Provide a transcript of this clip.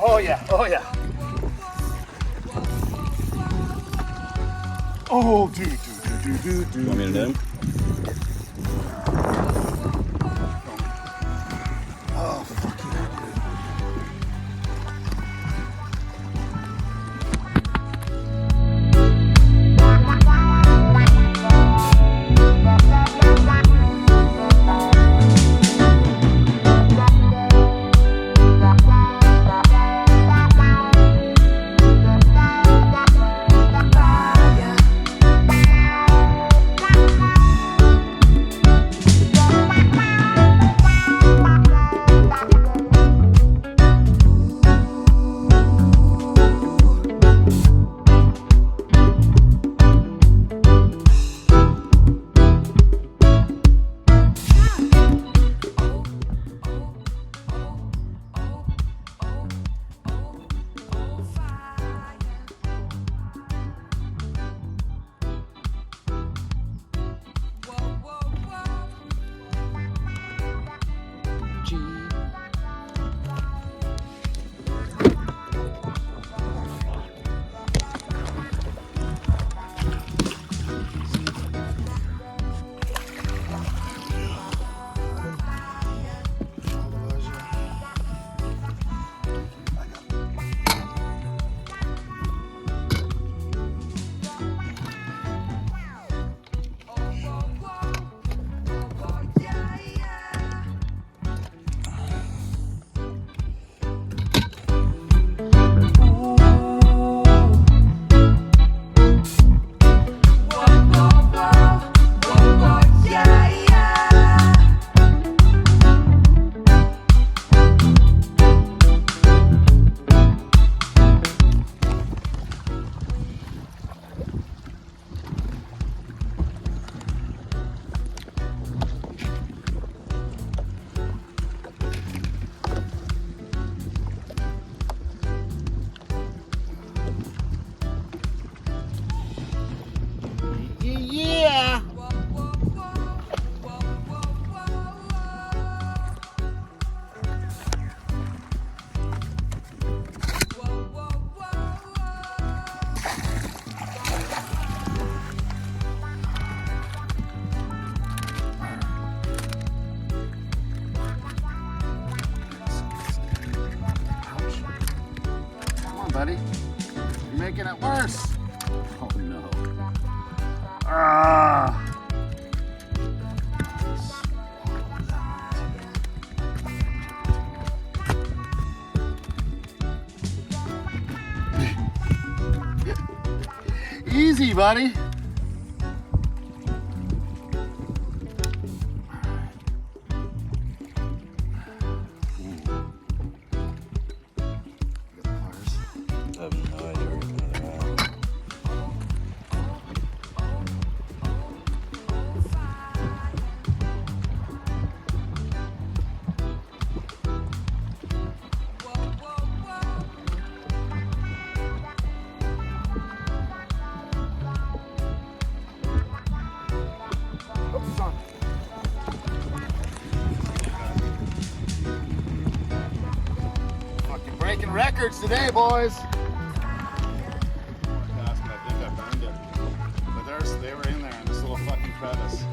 Oh yeah, oh yeah. Oh, dude. You want me to do him? Oh, fuck yeah, Yeah. Come on, buddy. You're making it worse. Oh no. Ah. Easy, buddy. I have no idea where you're going at. Fucking breaking records today, boys. I think I burned it. But they were in there in this little fucking crevice.